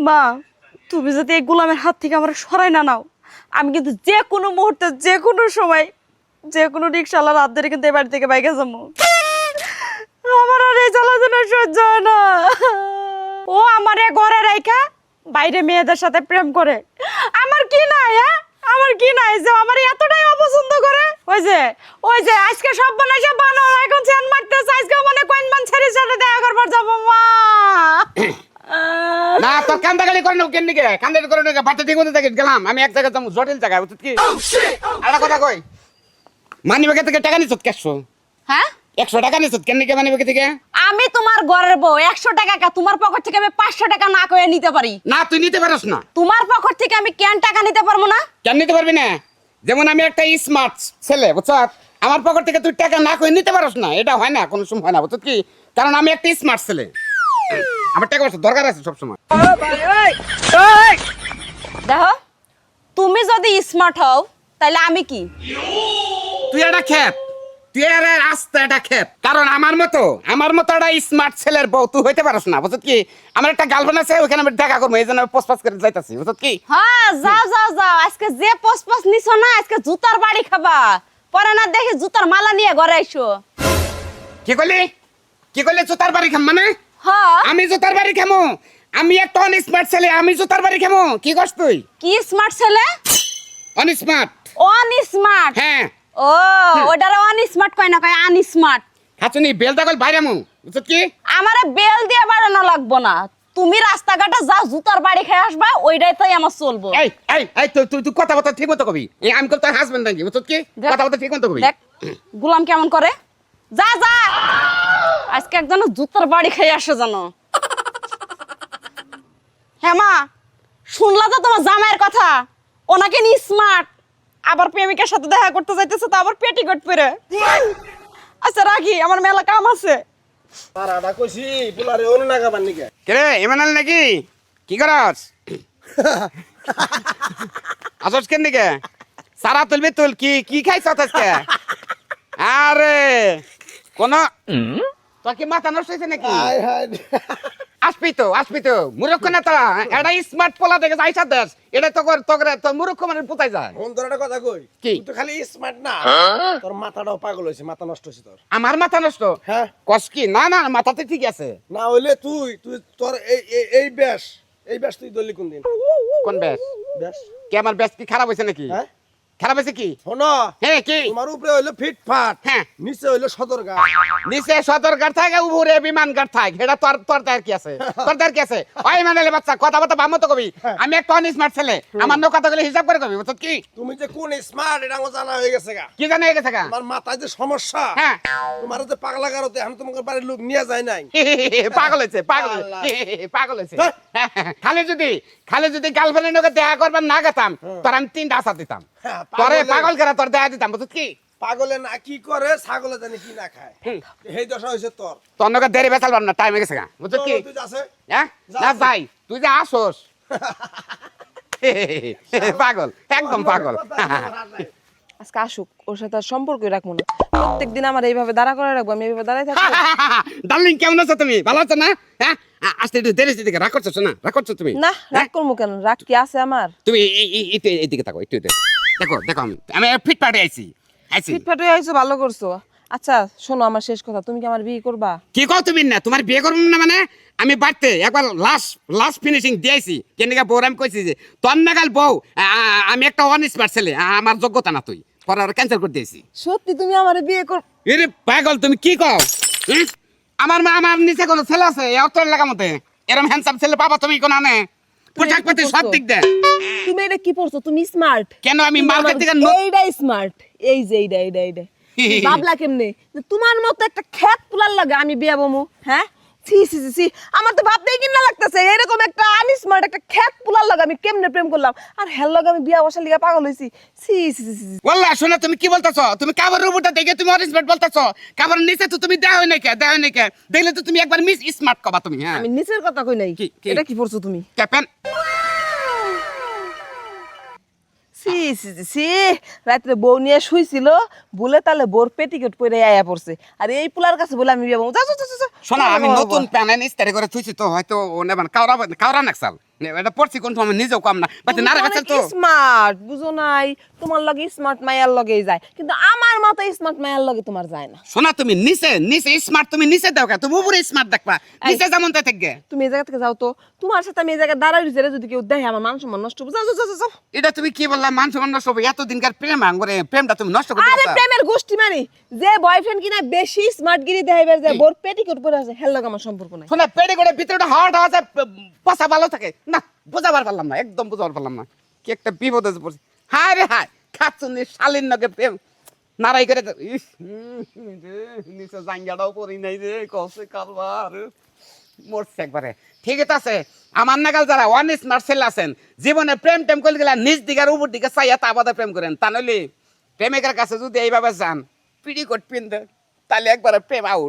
মা তুমি যদি এই গোলামের হাত থেকে আমার সরাই না নাও, আমি কিন্তু যে কোনো মুহূর্তে যে কোনো সময় যে কোনো রিক্সাওয়ালার হাত ধরে কিন্তু এই বাড়ি থেকে বাইকে যাবো। আমার আর এই জ্বালাতনা সহ্য হয় না। ও আমার এ ঘরে রাইখা বাইরে মেয়েদের সাথে প্রেম করে, আমার কি নাই? হ্যাঁ আমার কি নাই যে আমার এতটাই অপছন্দ করে? ওই যে আজকে সব বানাইছে বানো, এখন চেন মারতেছে, আজকে মানে কোন মান ছেড়ে ছেড়ে দেখা করবার যাবো মা। না তোর কান্দাগালি করে নাও কেন কে কান্দাগালি করে নাও বাচ্চা ঠিক মতো থেকে গেলাম আমি এক জায়গায় যাবো জটিল জায়গায় বুঝছিস কি আরেকটা কথা কই মানি ব্যাগ থেকে টাকা নিছত 100 হ্যাঁ 100 টাকা নিছত কেন কে মানি ব্যাগ থেকে আমি তোমার ঘরের বউ, 100 টাকা কা তোমার পকেট থেকে আমি 500 টাকা না কইয়া নিতে পারি? না তুই নিতে পারছ না। তোমার পকেট থেকে আমি কেন টাকা নিতে পারবো না? কেন নিতে পারবি না? যেমন আমি একটা স্মার্ট ছেলে বুঝছ আমার পকেট থেকে তুই টাকা না কই নিতে পারছ না, এটা হয় না, কোনো সময় হয় না বুঝছিস কি, কারণ আমি একটা স্মার্ট ছেলে, আমার টাকা পয়সা দরকার আছে সব সময়। দেখো তুমি যদি স্মার্ট হও তাহলে আমি কি? তুই একটা খেত, তুই আরে রাস্তা একটা খেত, কারণ আমার মতো একটা স্মার্ট ছেলের বউ তুই হইতে পারছ না বুঝছিস কি, আমার একটা গার্লফ্রেন্ড আছে ওখানে আমি দেখা করবো এই জন্য পোস্ট পাস করে যাইতাছি বুঝছিস কি। হ্যাঁ যাও যাও যাও, আজকে যে পোস্ট নিছো না আজকে জুতার বাড়ি খাবা, পরে না দেখি জুতার মালা নিয়ে ঘরে আইসো। কি করলি জুতার বাড়ি খাম মানে? হ্যাঁ আমি জুতার বাড়ি খামো? আমি একটা অনস্মার্ট ছেলে, আমি জুতার বাড়ি খামো? কি করছ তুই? কি স্মার্ট ছেলে? অনস্মার্ট। অনস্মার্ট? হ্যাঁ ও ওটারে অনস্মার্ট কয় না, কয় আনস্মার্ট। হাচুনি বেলটা কল বাইরামু বুঝছিস কি। আমারে বেল দিয়ে বাড়ানো লাগবো না, তুমি রাস্তাঘাটে যা জুতার বাড়ি খেয়ে আসবা ওইটাই তাই আমার চলবো। এই এই এই তুই কথা বলতে ঠিক মতো কবি, আমি কল তোর হাজবেন্ড নাকি বুঝছিস কি, কথা বলতে ঠিক মতো কবি। দেখ গোলাম কেমন করে, যা যা আজকে একজন জুতার বাড়ি খেয়ে আসে জানো। হ্যাঁ মা শুনলা তো তোমার জামাইয়ের কথা, ওনাকে নি স্মার্ট, আবার প্রেমিকার সাথে দেখা করতে যাইতেছে তো আবার পেটিকোট পরে। আচ্ছা রাখি, আমার মেলা কাম আছে। তারাটা কইছি বুলারে ওন না গাবার নিকে কে রে ইমানাল নাকি? কি করস? আসস কেন দিকে সারা তুলবি তুল, কি কি খাইছ আজকে? আরে কোন তোর কি মাথা নষ্ট হয়েছে নাকি? হাই হাই আসবি তো মূর্খ না তো, এটা স্মার্ট পোলা দেখে যাইছা দেশ, এটা তোর মূর্খ মানে পুতাই যায়। ফোন ধরে একটা কথা কই, কি? তুই তো খালি স্মার্ট না, তোর মাথাটাও পাগল হইছে, মাথা নষ্ট হইছে তোর। আমার মাথা নষ্ট? হ্যাঁ কস কি? না না মাথাতে ঠিক আছে। না হইলে তুই তুই তোর এই ব্যাস তুই দলি কোন দিন? কোন ব্যাস? ব্যাস কি আমার ব্যাস কি খারাপ হয়েছে নাকি? হ্যাঁ খারাপ হয়েছে কি? শোনো, হ্যাঁ কি? তোমার উপরে হইলো ফিটফাট, হ্যাঁ নিচে হইলো সদরঘাট। নিচে সদরঘাট থাকে উপরে বিমানঘাট থাকে, এটা তোর তার কি আছে? তোর তার কি আছে? ওই মানে বাচ্চা কথা বলতে বামতো কবি, আমি একটা অনস্মার্ট ছেলে, আমার নো কথাগুলো হিসাব করে কবি বুঝছ কি। তুমি যে কোন স্মার্ট এটা আমার জানা হয়ে গেছে গা। কি জানা হয়ে গেছে গা? তোমার মাথায় যে সমস্যা, হ্যাঁ তোমার যে পাগলা গারতে আমি তোমাকে বাড়ির লোক নিয়ে যায় নাই। পাগল হয়েছে আল্লাহ। পাগল হয়েছে। হ্যাঁ। খালি যদি গার্লফ্রেন্ডের লোকে দেখা করবার না গেতাম তোর আমি 3টা আশা দিতাম, হ্যাঁ, তোরে পাগলে- পাগল করে তোর দেখা দিতাম বুঝছ কি। পাগলে না কি করে, ছাগলে জানি কি না খায়, এই দশা হয়েছে তোর। তোর নকে দেরি বেচাল না, টাইম হয়ে গেছে গা বুঝছ কি। তুই যাচ্ছে হ্যাঁ না যাই তুই যে আসোস। পাগল একদম পাগল। আজকে আসুক, ওর সাথে আর সম্পর্কই রাখবো না। প্রত্যেকদিন আমার এইভাবে দাঁড়া করে রাখবো, আমি এইভাবে দাঁড়াই থাকবো। ডার্লিং কেমন আছো তুমি? ভালো আছো না? হ্যাঁ আসতে একটু দেরি দিকে রাগ করছো না? রাগ করছো তুমি? না রাগ করবো কেন, রাগ কি আছে আমার? তুমি এইদিকে থাকো একটু দেখো আমি ফিট পার্টি আইছি। ফিটফাট হয়ে আইছো, ভালো করছো। আচ্ছা শোনো, আমার শেষ কথা, তুমি কি আমার বিয়ে করবা? কি কও তুমি? না তোমার বিয়ে করবো না মানে? আমি বাড়তে একবার লাস্ট ফিনিশিং দিয়েছি, কেনিকা বউ আমি কইছি যে তোর নাগাল বউ, আমি একটা অনস্মার্ট ছেলে, আমার যোগ্যতা না, তুই পরে ক্যান্সেল করে দিয়েছি। সত্যি তুমি আমার বিয়ে কর? এরে পাগল তুমি কি কও? আমার নিচে কোনো ছেলে আছে অত এলাকার মধ্যে এরকম হ্যান্ডসাম ছেলে পাবা তুমি কোন আনে? পোশাক পাতি সব দিক দে। তুমি এটা কি পড়ছো? তুমি স্মার্ট কেন আমি মার্কেট থেকে এইটাই স্মার্ট, এই যে এইটা ভাবলা কেমনে যে তোমার মতো একটা খ্যাত পুলার লাগে আমি বিয়ে বমু? হ্যাঁ সি সি সি সি, আমার তো ভাবতেই কিনা লাগতেছে এরকম একটা আনস্মার্ট একটা খ্যাত পুলার লাগে আমি কেমনে প্রেম করলাম, আর হেল লাগে আমি বিয়া বসার লিগা পাগল হইছি। সি সি সি সি। বললা শোনা তুমি কি বলতেছো? তুমি কাবার রুবুটা দেখে তুমি অরিসমেন্ট বলতেছো, কাবার নিচে তো তুমি দেও নাই কে দেখলে তো তুমি একবার মিস স্মার্ট কবা তুমি। হ্যাঁ আমি নিচের কথা কই নাই, কি? এটা কি পড়ছো তুমি? ক্যাপেন সি সি সি সি, রাত্রে বউ নিয়ে শুইছিল বলে তাহলে বোর পেটিকোট পরে আয়া পড়ছে, আর এই পুলার কাছে বলে আমি বিয়ে বমু। যা যা যা যা। শোনা আমি নতুন প্যানেল ইস্তারি করে থুইছি তো হয়তো ও নেবান কাওরা নাকসাল এটা পড়ছি কোন সময় নিজেও কম না বাচ্চা নারে বাচ্চা তো স্মার্ট বুঝো নাই, তোমার লগে স্মার্ট মায়ার লগেই যায়, কিন্তু আমার মতো স্মার্ট মায়ার লগে তোমার যায় না। শোনা তুমি নিচে নিচে স্মার্ট তুমি নিচে দাও কা তুমি উপরে স্মার্ট দেখবা নিচে যেমন তাই থাকবে। তুমি এই জায়গা থেকে যাও তো, তোমার সাথে আমি এই জায়গায় দাঁড়াই রইছি, যদি কেউ দেখে আমার মান সম্মান নষ্ট হবে। যাও যাও যাও যাও। এটা তুমি কি বললা মান সম্মান নষ্ট হবে? এতদিনকার প্রেম আঙ্গরে প্রেমটা তুমি নষ্ট করে আরে দিছো। প্রেমের গোষ্ঠী মারি, যে বয়ফ্রেন্ড কিনা বেশি স্মার্ট গিরি দেখাইবার যায়, বোর পেটিকোট পরে আছে, হেল লগে আমার সম্পর্ক নাই। শোনা পেটে করে ভিতরে হাওয়াটা আছে পচা ভালো থাকে না, বুঝাবার পারলাম না, একদম বুঝাবার পারলাম না কি একটা বিপদে পড়ছি। হায় রে হায়, খাচ্ছুনি শালীন নগে প্রেম নারাই করে ইস, নিচে জাঙ্গাটাও পরি নাই রে কসে কারবার মরছে একবারে। ঠিকই তো আছে, আমার নাগাল যারা ওয়ান স্মার্ট ছেলে আছেন জীবনে প্রেম টেম করে গেলে নিজ দিকের উপর দিকে চাইয়া তা বাদে প্রেম করেন, তা নইলে প্রেমিকের কাছে যদি এইভাবে যান পিড়ি কোট পিনতে তাহলে একবারে প্রেম আউট।